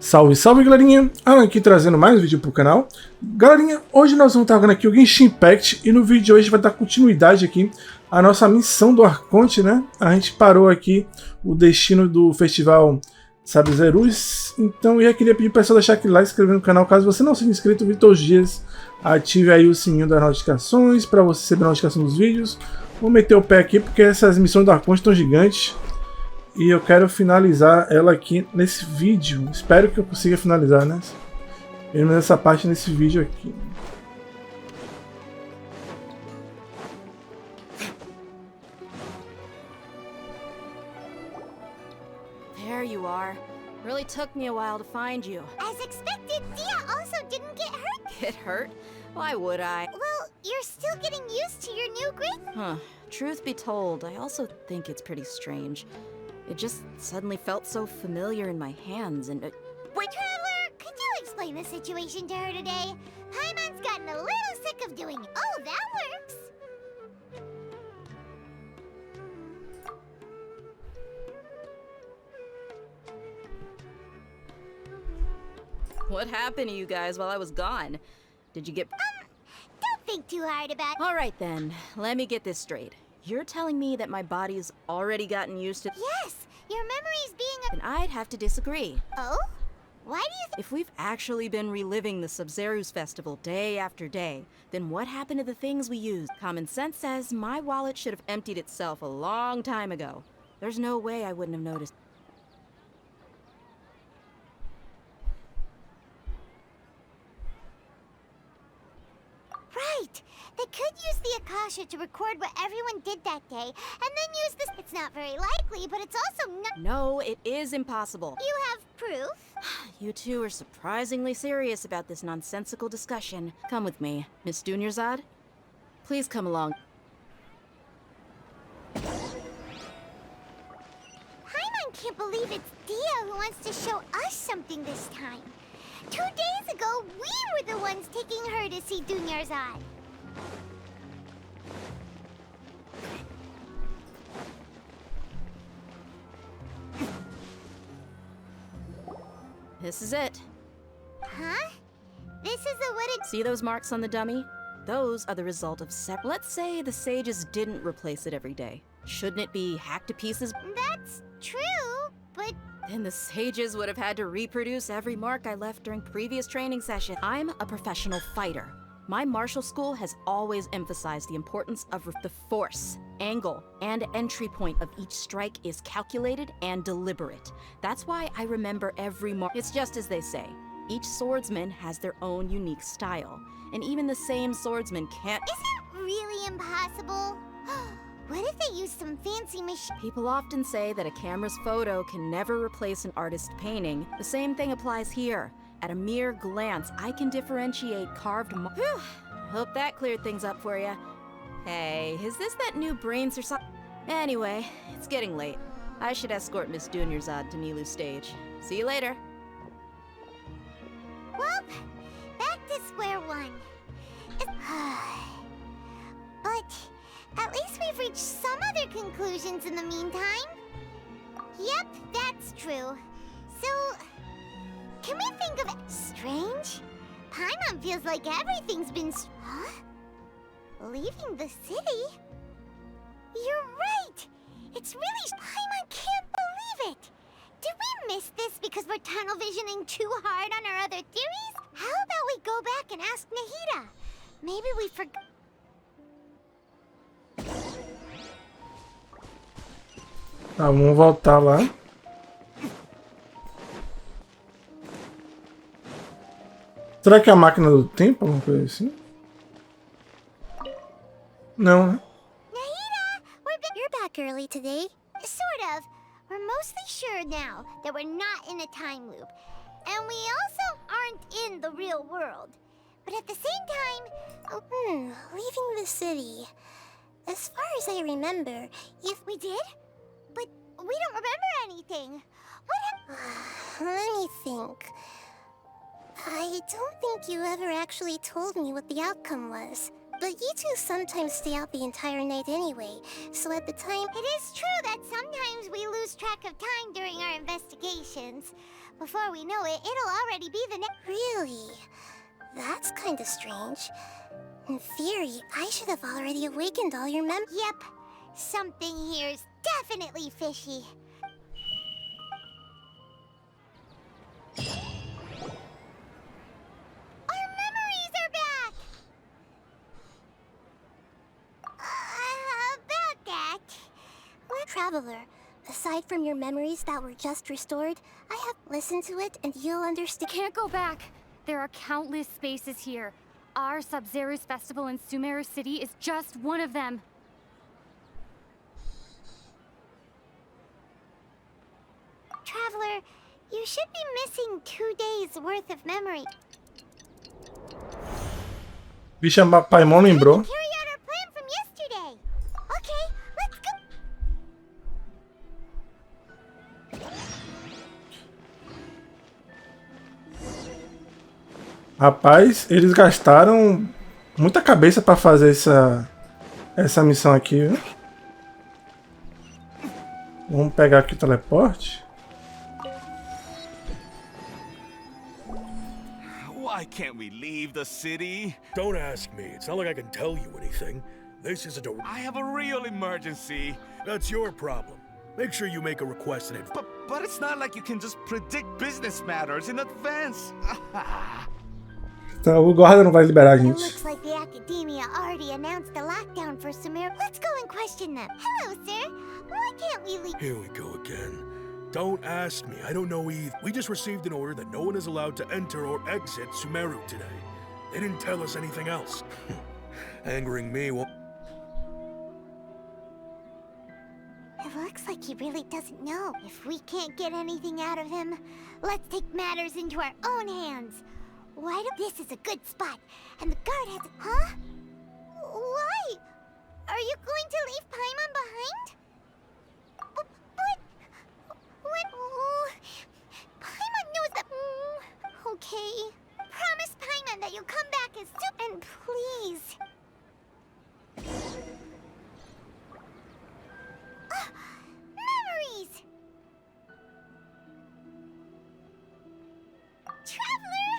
Salve, salve galerinha, Alan aqui trazendo mais um vídeo pro canal. Galerinha, hoje nós vamos estar jogando aqui o Genshin Impact e no vídeo de hoje vai dar continuidade aqui à nossa missão do arconte, né? A gente parou aqui o destino do festival Sabzeruz, então eu já queria pedir para você deixar aquele like e se inscrever no canal caso você não seja inscrito, vídeo todos os dias. Ative aí o sininho das notificações para você receber a notificação dos vídeos. Vou meter o pé aqui porque essas missões do arconte estão gigantes. E eu quero finalizar ela aqui nesse vídeo. Espero que eu consiga finalizar, né? Pelo menos essa parte nesse vídeo aqui. There you are. Really took me a while to find you. As expected, Dia also didn't get hurt. Get hurt? Why would I? Well, you're still getting used to your new grade. Huh. Truth be told, I also think it's pretty strange. It just suddenly felt so familiar in my hands and Wait, Traveler, could you explain the situation to her today? Paimon's gotten a little sick of doing, oh, that works. What happened to you guys while I was gone? Did you get... Don't think too hard about it. All right then, let me get this straight. You're telling me that my body's already gotten used to... Yes, your memory's being And I'd have to disagree. Oh? Why do you If we've actually been reliving the Sabzeruz festival day after day, then what happened to the things we used? Common sense says my wallet should have emptied itself a long time ago. There's no way I wouldn't have noticed. Right! They could use the Akasha to record what everyone did that day, and then use this. It's not very likely, but it's also not. No, it is impossible. You have proof? You two are surprisingly serious about this nonsensical discussion. Come with me, Miss Dunyarzad. Please come along. Paimon can't believe it's Dia who wants to show us something this time. 2 days ago, we were the ones taking her to see Dunyarzad. This is it. Huh? This is a wooded... See those marks on the dummy? Those are the result of Let's say the sages didn't replace it every day. Shouldn't it be hacked to pieces? That's true, but... Then the sages would have had to reproduce every mark I left during previous training sessions. I'm a professional fighter. My martial school has always emphasized the importance of the force, angle, and entry point of each strike is calculated and deliberate. That's why I remember every mark. It's just as they say. Each swordsman has their own unique style, and even the same swordsman can't... Is it really impossible? What if they use some fancy machine? People often say that a camera's photo can never replace an artist's painting. The same thing applies here. At a mere glance, I can differentiate carved Whew! Hope that cleared things up for you. Hey, is this that new brains or something? Anyway, it's getting late. I should escort Miss Dunyarzad to Nilu's stage. See you later. Well, back to square one. But at least we've reached some other conclusions in the meantime. Yep, that's true. So, can we think of it? Strange? Paimon feels like everything's been... Huh? Leaving the city? You're right! It's really... Paimon can't believe it! Did we miss this because we're tunnel visioning too hard on our other theories? How about we go back and ask Nahida? Maybe we forgot... Tá, vamos voltar lá. Será que é a máquina do tempo, alguma coisa assim? Não, né? Nahida, you're back early today. Sort of. We're mostly sure now that we're not in a time loop. And we also aren't in the real world. But at the same time... leaving the city. As far as I remember, if we did? But we don't remember anything. What Let me think. I don't think you ever actually told me what the outcome was. But you two sometimes stay out the entire night anyway, so at the time... It is true that sometimes we lose track of time during our investigations. Before we know it, it'll already be the next. Really? That's kind of strange. In theory, I should have already awakened all your Yep. Something here's definitely fishy. Our memories are back! About that... Traveler, aside from your memories that were just restored, I have listened to it and you'll understand. Can't go back. There are countless spaces here. Our Sabzeruz festival in Sumeru City is just one of them. Traveler, you should be missing 2 days worth of memory. Bicha, Paimon lembrou. Carry out our plan from yesterday. Okay, let's go. Rapaz, eles gastaram muita cabeça pra fazer essa missão aqui, viu? Vamos pegar aqui o teleporte. Why can't we leave the city? Don't ask me. It's not like I can tell you anything. This is I have a real emergency. That's your problem. Make sure you make a request in it. But it's not like you can just predict business matters in advance. Então, o guarda não vai liberar a It gente. looks like the academia already announced a lockdown for Sumeru. Let's go and question them. Hello, sir. Why can't we leave? Here we go again. Don't ask me. I don't know either. We just received an order that no one is allowed to enter or exit Sumeru today. They didn't tell us anything else. Angering me won't... It looks like he really doesn't know. If we can't get anything out of him, let's take matters into our own hands. Why do... This is a good spot, and the guard has... Huh? Why? Are you going to leave Paimon behind? But... When... Paimon knows that... Okay. Promise Paimon that you'll come back as soon... And please... Memories! Traveler!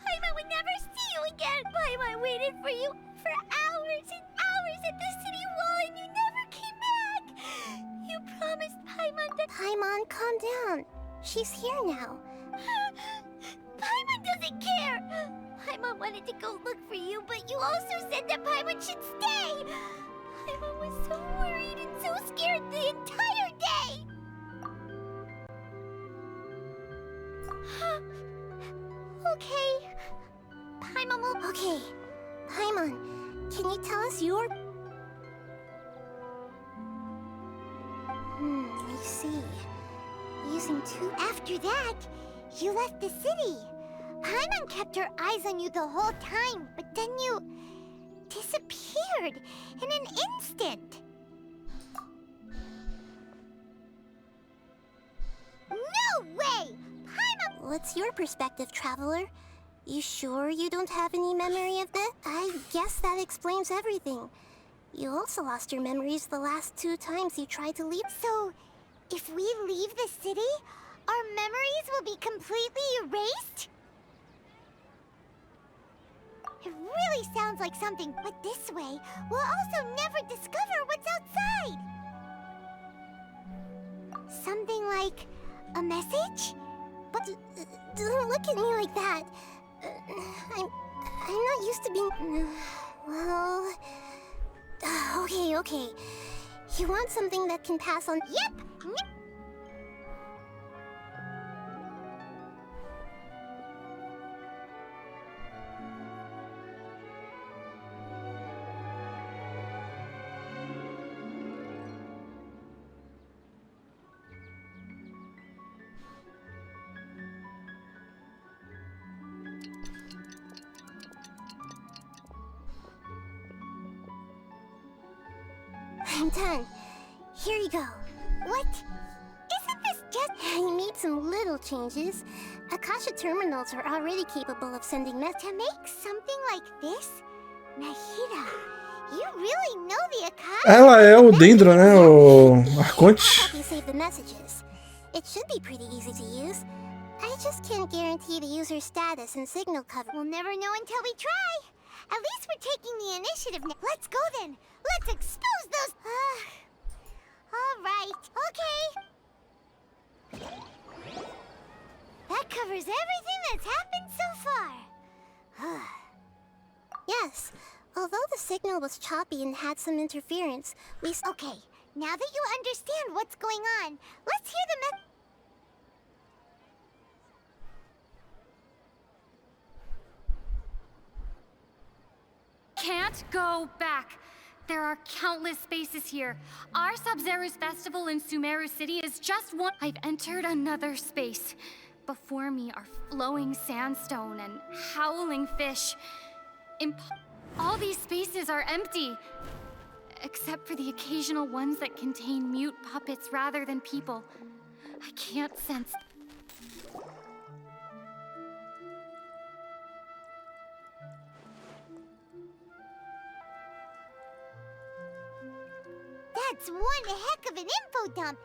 Paimon would never see you again! Paimon waited for you for hours and hours at the city wall and you never came back! You promised Paimon that... Paimon, calm down. She's here now. Paimon doesn't care! Paimon wanted to go look for you, but you also said that Paimon should stay! Paimon was so worried and so scared the entire day! Okay. Paimon will... Okay. Paimon, can you tell us your... I see. Using two... After that, you left the city. Paimon kept her eyes on you the whole time, but then you... disappeared in an instant. No way! Paimon... What's your perspective, Traveler? You sure you don't have any memory of this? I guess that explains everything. You also lost your memories the last 2 times you tried to leave. So, if we leave the city, our memories will be completely erased? It really sounds like something, but this way, we'll also never discover what's outside! Something like a message? But don't look at me like that. I'm not used to being... Well... Okay. You want something that can pass on... Yep! I'm done. Here you go. What? Isn't this just... You made some little changes. Akasha terminals are already capable of sending To make something like this? Nahida, You really know the Akagi. Ela é o Dendro, né? O arconte. You save the messages. It should be pretty easy to use. I just can't guarantee the user's status and signal cover. We'll never know until we try. At least we're taking the initiative now. Let's go then. Let's expose those. All right. Okay. That covers everything that's happened so far. Yes. Although the signal was choppy and had some interference, Okay, now that you understand what's going on, let's hear the Can't go back. There are countless spaces here. Our Sabzeruz festival in Sumeru City is just one. I've entered another space. Before me are flowing sandstone and howling fish. All these spaces are empty, except for the occasional ones that contain mute puppets rather than people. I can't sense. That's one heck of an info dump.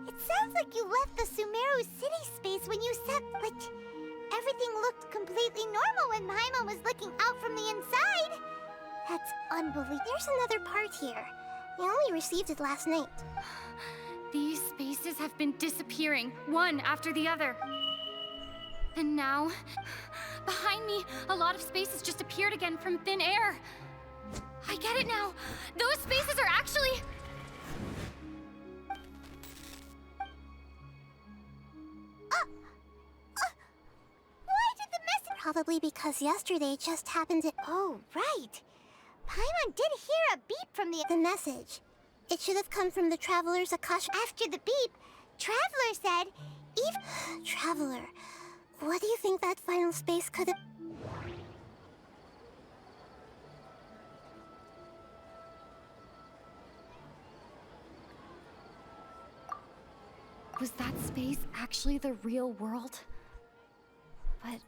It sounds like you left the Sumeru City space when you said, but everything looked completely normal when Paimon was looking out from the inside. That's unbelievable. There's another part here. I only received it last night. These spaces have been disappearing, one after the other. And now, behind me, a lot of spaces just appeared again from thin air. I get it now. Those spaces are actually... Why did the message... Probably because yesterday just happened to... Oh, right. Paimon did hear a beep from the message. It should have come from the Traveler's Akasha. After the beep, Traveler said, Traveler, what do you think that final space could have... Was that space actually the real world? But...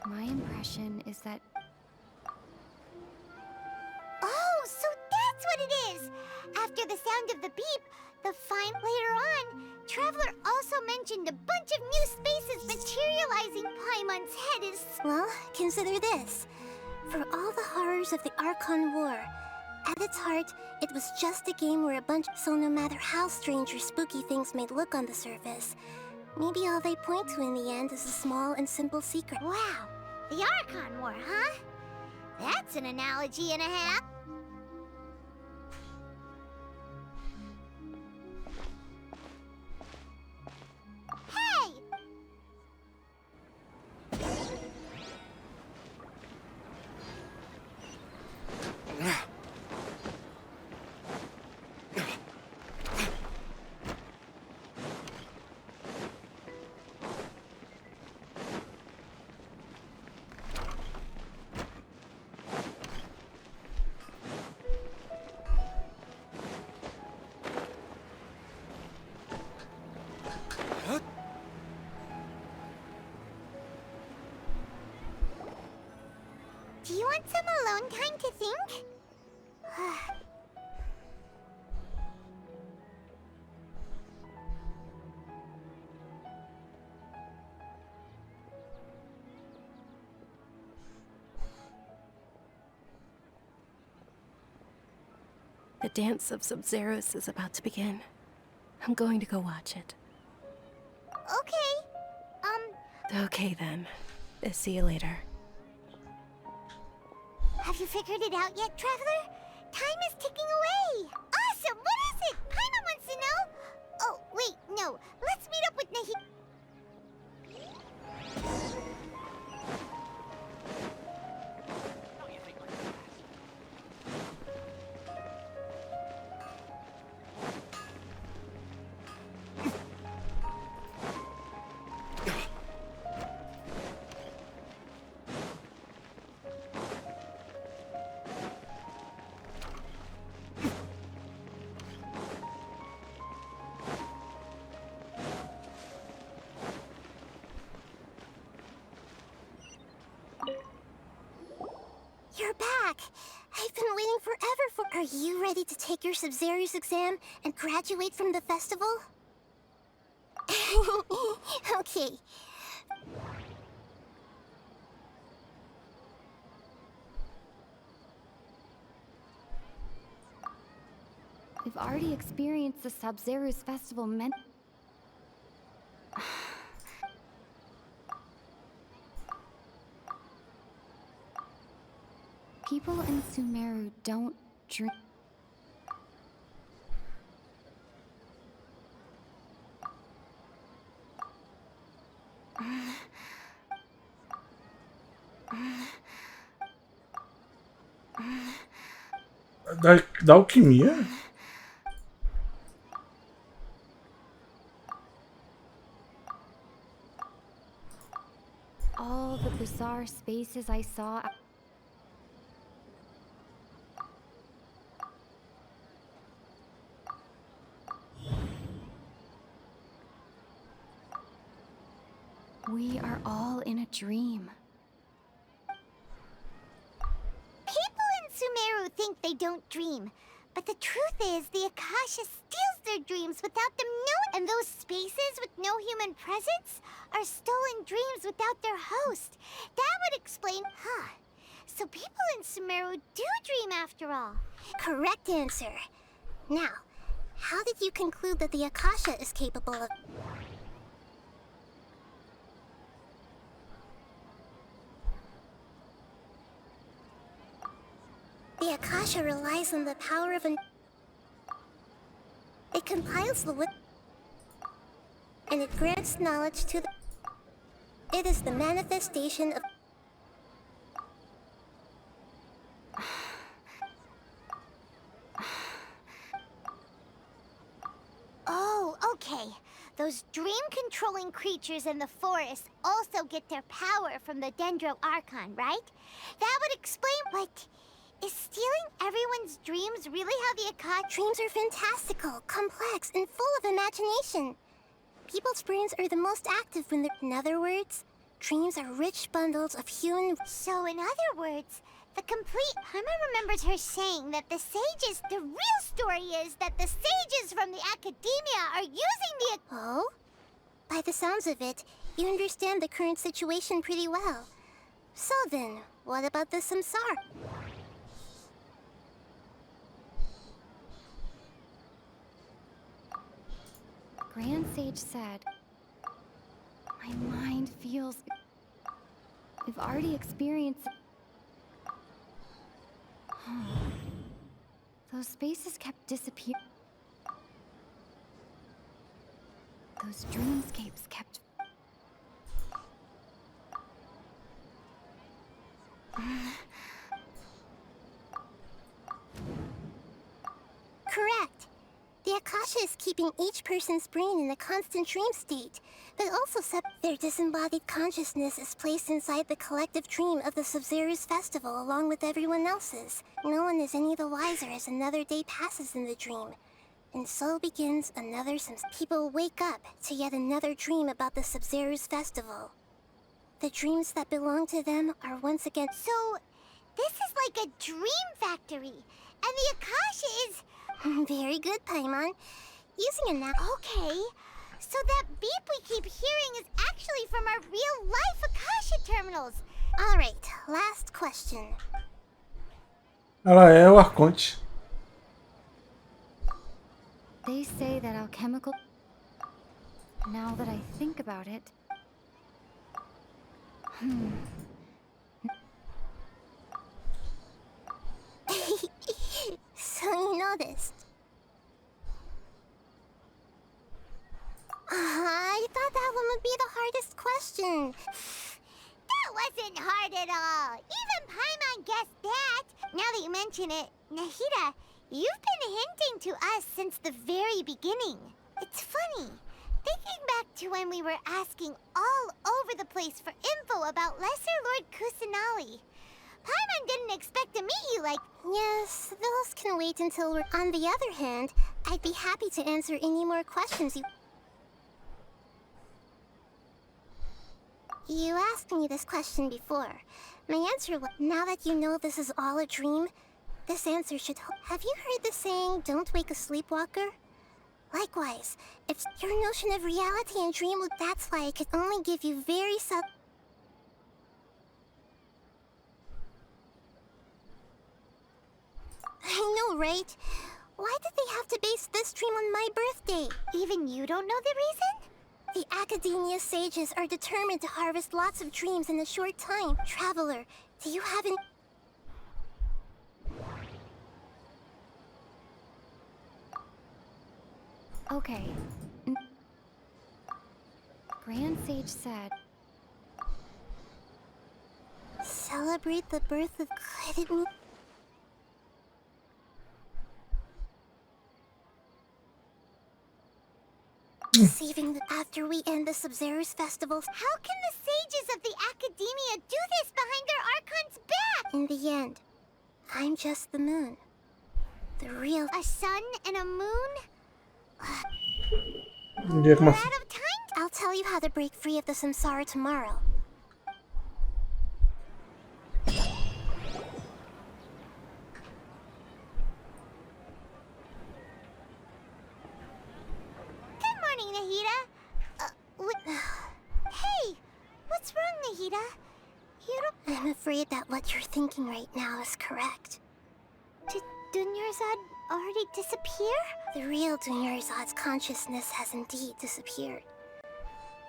my impression is that... Oh, so that's what it is! After the sound of the beep, later on, Traveler also mentioned a bunch of new spaces materializing. Paimon's head is... Well, consider this. For all the horrors of the Archon War, at its heart, it was just a game where a bunch... So no matter how strange or spooky things may look on the surface, maybe all they point to in the end is a small and simple secret. Wow, the Archon War, huh? That's an analogy and a half. Hey! Do you want some alone time to think? The dance of Sabzeruz is about to begin. I'm going to go watch it. Okay. Okay then. See you later. Have you figured it out yet, Traveler? Time is ticking away! Awesome! What is it? Paimon wants to know! Oh, wait, no. Let's meet up with Nahi... back. I've been waiting forever for... Are you ready to take your Sabzeruz exam and graduate from the festival? Okay. We've already experienced the Sabzeruz festival People in Sumeru don't drink. Da alquimia? All the bizarre spaces I saw. We are all in a dream. People in Sumeru think they don't dream. But the truth is, the Akasha steals their dreams without them knowing. And those spaces with no human presence are stolen dreams without their host. That would explain... Huh. So people in Sumeru do dream after all. Correct answer. Now, how did you conclude that the Akasha is capable of... The Akasha relies on the power of an... It compiles the and it grants knowledge to the... It is the manifestation of... Oh, okay. Those dream-controlling creatures in the forest also get their power from the Dendro Archon, right? That would explain what... Is stealing everyone's dreams really how the Akasha... Dreams are fantastical, complex, and full of imagination. People's brains are the most active when they're... In other words, dreams are rich bundles of human... So in other words, the complete... Paimon remembers her saying that the sages... The real story is that the sages from the academia are using the... Oh? By the sounds of it, you understand the current situation pretty well. So then, what about the samsara? Grand Sage said, my mind feels... We've already experienced... Those spaces kept disappearing. Those dreamscapes kept... Correct. The Akasha is keeping each person's brain in a constant dream state, but also their disembodied consciousness is placed inside the collective dream of the Sabzeruz festival along with everyone else's. No one is any the wiser as another day passes in the dream. And so begins another People wake up to yet another dream about the Sabzeruz festival. The dreams that belong to them are once again... So, this is like a dream factory, and the Akasha is... Very good, Paimon. Using a Okay, so that beep we keep hearing is actually from our real-life Akasha terminals. Alright, last question. Ela é o arconte. They say that alchemical... Now that I think about it... So you noticed. I thought that one would be the hardest question. That wasn't hard at all. Even Paimon guessed that. Now that you mention it, Nahida, you've been hinting to us since the very beginning. It's funny. Thinking back to when we were asking all over the place for info about Lesser Lord Kusanali. Paimon didn't expect to meet you like... Yes, those can wait until we're... On the other hand, I'd be happy to answer any more questions you... You asked me this question before, My answer was, now that you know this is all a dream, this answer should help. Have you heard the saying, don't wake a sleepwalker? Likewise, if your notion of reality and dream, that's why I could only give you very I know, right? Why did they have to base this dream on my birthday? Even you don't know the reason? The Academia sages are determined to harvest lots of dreams in a short time. Traveler, do you have an... Okay. Grand Sage said... Celebrate the birth of good. Saving after we end the Sabzeruz festival. How can the sages of the Academia do this behind their archonte's back? In the end, I'm just the moon. The real... A sun and a moon? We're out of time? I'll tell you how to break free of the samsara tomorrow. Hey, what's wrong, Nahida? I'm afraid that what you're thinking right now is correct. Did Dunyarzad already disappear? The real Dunyarzad's consciousness has indeed disappeared.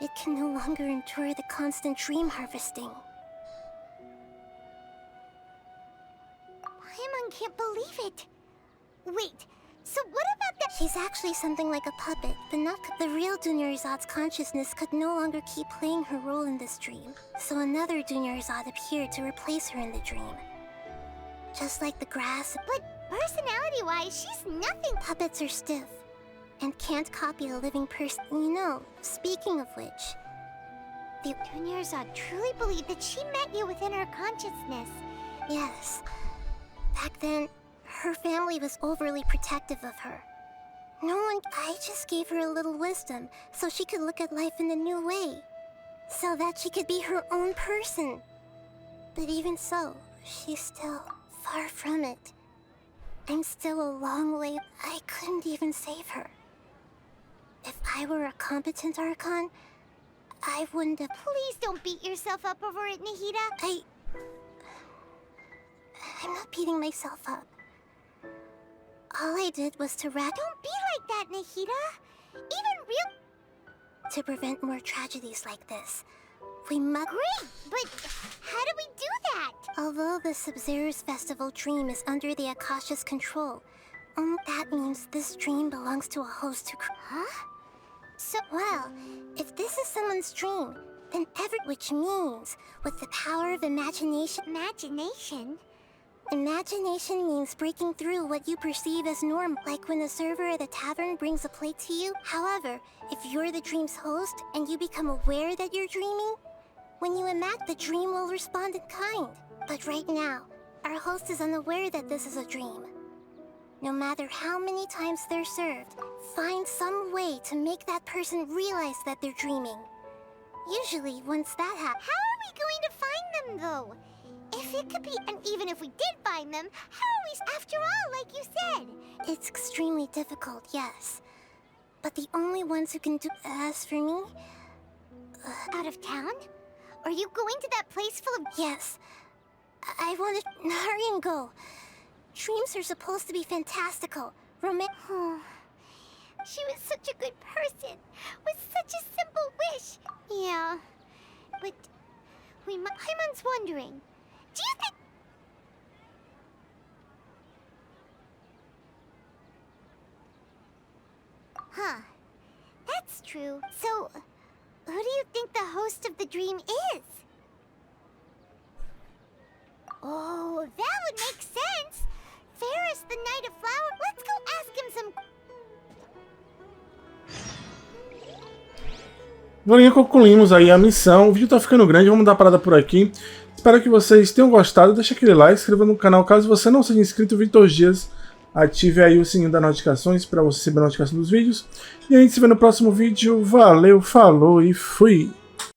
It can no longer endure the constant dream harvesting. Paimon can't believe it. Wait. So what about that? She's actually something like a puppet, but not the real Dunyarzad's consciousness could no longer keep playing her role in this dream. So another Dunyarzad appeared to replace her in the dream. Just like the grass. But personality-wise, she's nothing. Puppets are stiff and can't copy a living person. You know, speaking of which, the Dunyarzad truly believed that she met you within her consciousness. Yes. Back then, her family was overly protective of her. I just gave her a little wisdom so she could look at life in a new way. So that she could be her own person. But even so, she's still far from it. I'm still a long way. I couldn't even save her. If I were a competent Archon, I wouldn't have... Please don't beat yourself up over it, Nahida. I'm not beating myself up. All I did was to Don't be like that, Nahida! Even real... To prevent more tragedies like this, we must... Great! But how do we do that? Although the Sabzeruz festival dream is under the Akasha's control, that means this dream belongs to a host who... Huh? So, well, if this is someone's dream, then which means, with the power of imagination... Imagination? Imagination means breaking through what you perceive as normal, like when the server at the tavern brings a plate to you. However, if you're the dream's host and you become aware that you're dreaming, when you enact, the dream will respond in kind. But right now, our host is unaware that this is a dream. No matter how many times they're served, find some way to make that person realize that they're dreaming. Usually, once that happens... How are we going to find them, though? If it could be, and even if we did find them, how are we, after all, like you said? It's extremely difficult, yes. But the only ones who can do... As for me... out of town? Are you going to that place full of... Yes. I want to... Hurry and go. Dreams are supposed to be fantastical, romantic... She was such a good person, with such a simple wish. Yeah, but... Paimon's wondering... Do you think... Huh. That's true. So, who do you think the host of the dream is? Oh, that would make sense. Ferris, the Knight of Flower. Let's go ask him some... Galerinha, concluímos aí a missão. O vídeo tá ficando grande, vamos dar a parada por aqui. Espero que vocês tenham gostado. Deixa aquele like, inscreva no canal caso você não seja inscrito. Vitor Dias, ative aí o sininho das notificações para você receber a notificação dos vídeos. E a gente se vê no próximo vídeo. Valeu, falou e fui!